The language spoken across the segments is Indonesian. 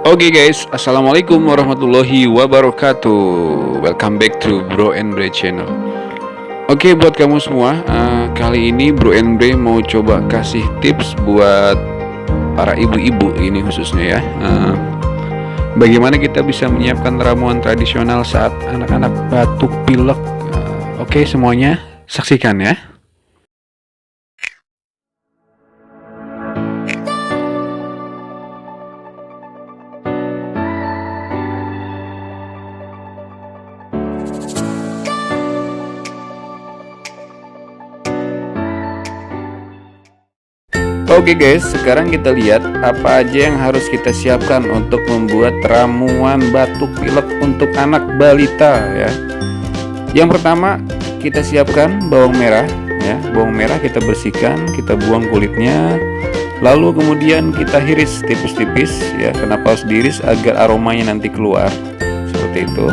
Oke guys, assalamualaikum warahmatullahi wabarakatuh. Welcome back to Bro and Bre channel. Oke, buat kamu semua, kali ini Bro and Bre mau coba kasih tips buat para ibu-ibu ini khususnya ya. Bagaimana kita bisa menyiapkan ramuan tradisional saat anak-anak batuk pilek. Oke, semuanya saksikan ya. Oke guys, sekarang kita lihat apa aja yang harus kita siapkan untuk membuat ramuan batuk pilek untuk anak balita ya. Yang pertama kita siapkan bawang merah ya. Bawang merah kita bersihkan, kita buang kulitnya. Lalu kemudian kita iris tipis-tipis ya. Kenapa harus diiris? Agar aromanya nanti keluar. Seperti itu.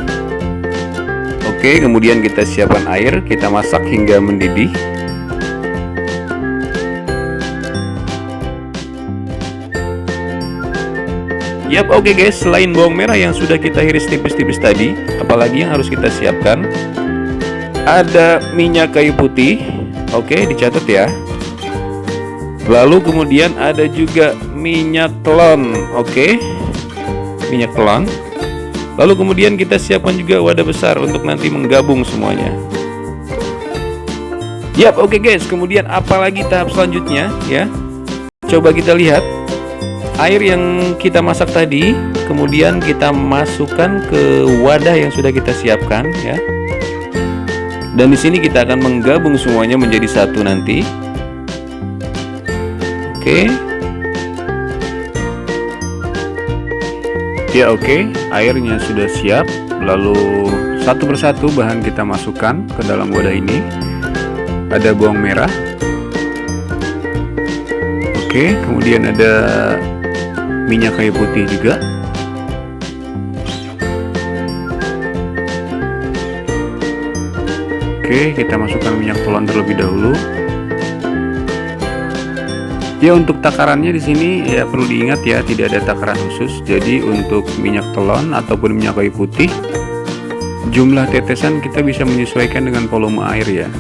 Oke, kemudian kita siapkan air, kita masak hingga mendidih. Yap, oke guys, selain bawang merah yang sudah kita iris tipis-tipis tadi, apalagi yang harus kita siapkan? Ada minyak kayu putih. Oke, dicatat ya. Lalu kemudian ada juga minyak telon. Oke, minyak telon. Lalu kemudian kita siapkan juga wadah besar untuk nanti menggabung semuanya. Yap, oke guys, kemudian apalagi tahap selanjutnya ya. Coba kita lihat. Air yang kita masak tadi, kemudian kita masukkan ke wadah yang sudah kita siapkan ya. Dan di sini kita akan menggabung semuanya menjadi satu nanti. Oke. Ya oke, airnya sudah siap. Lalu satu persatu bahan kita masukkan ke dalam wadah ini. Ada bawang merah. Oke, kemudian ada minyak kayu putih juga. Oke, kita masukkan minyak telon terlebih dahulu. Ya, untuk takarannya di sini ya perlu diingat ya, tidak ada takaran khusus. Jadi untuk minyak telon ataupun minyak kayu putih, jumlah tetesan kita bisa menyesuaikan dengan volume air ya.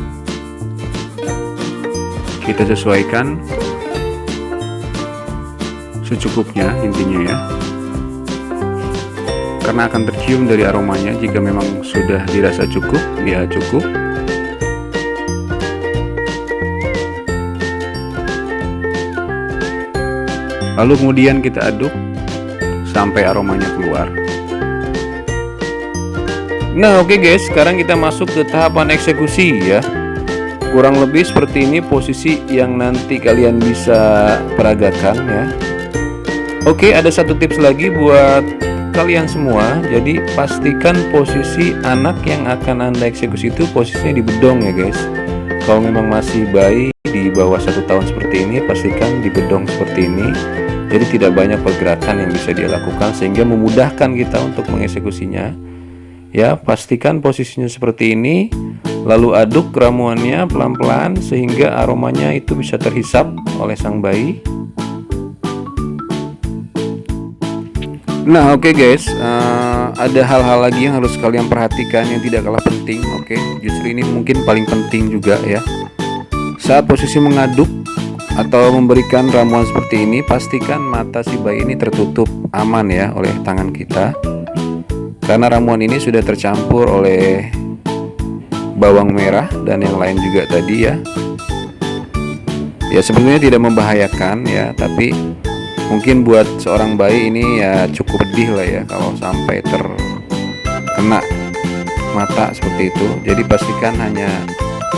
Kita sesuaikan secukupnya intinya ya, karena akan tercium dari aromanya. Jika memang sudah dirasa cukup ya cukup. Lalu kemudian kita aduk sampai aromanya keluar. Nah oke guys, sekarang kita masuk ke tahapan eksekusi ya. Kurang lebih seperti ini posisi yang nanti kalian bisa peragakan ya. Oke, ada satu tips lagi buat kalian semua. Jadi pastikan posisi anak yang akan Anda eksekusi itu posisinya di bedong ya guys. Kalau memang masih bayi di bawah 1 tahun seperti ini, pastikan di bedong seperti ini. Jadi tidak banyak pergerakan yang bisa dia lakukan sehingga memudahkan kita untuk mengeksekusinya. Ya, pastikan posisinya seperti ini. Lalu aduk ramuannya pelan-pelan sehingga aromanya itu bisa terhisap oleh sang bayi. Nah oke guys, ada hal-hal lagi yang harus kalian perhatikan yang tidak kalah penting. Oke, justru ini mungkin paling penting juga ya. Saat posisi mengaduk atau memberikan ramuan seperti ini, pastikan mata si bayi ini tertutup aman ya oleh tangan kita. Karena ramuan ini sudah tercampur oleh bawang merah dan yang lain juga tadi ya. Ya sebetulnya tidak membahayakan ya, tapi mungkin buat seorang bayi ini ya cukup pedih lah ya kalau sampai terkena mata seperti itu. Jadi pastikan hanya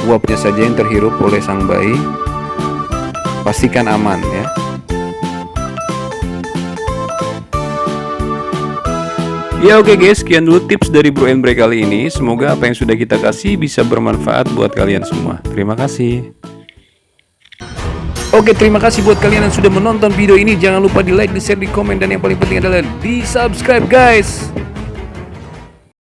uapnya saja yang terhirup oleh sang bayi. Pastikan aman ya. Ya oke guys, sekian dulu tips dari Bro and Bre kali ini. Semoga apa yang sudah kita kasih bisa bermanfaat buat kalian semua. Terima kasih. Oke, terima kasih buat kalian yang sudah menonton video ini. Jangan lupa di like, di share, di komen, dan yang paling penting adalah di subscribe guys.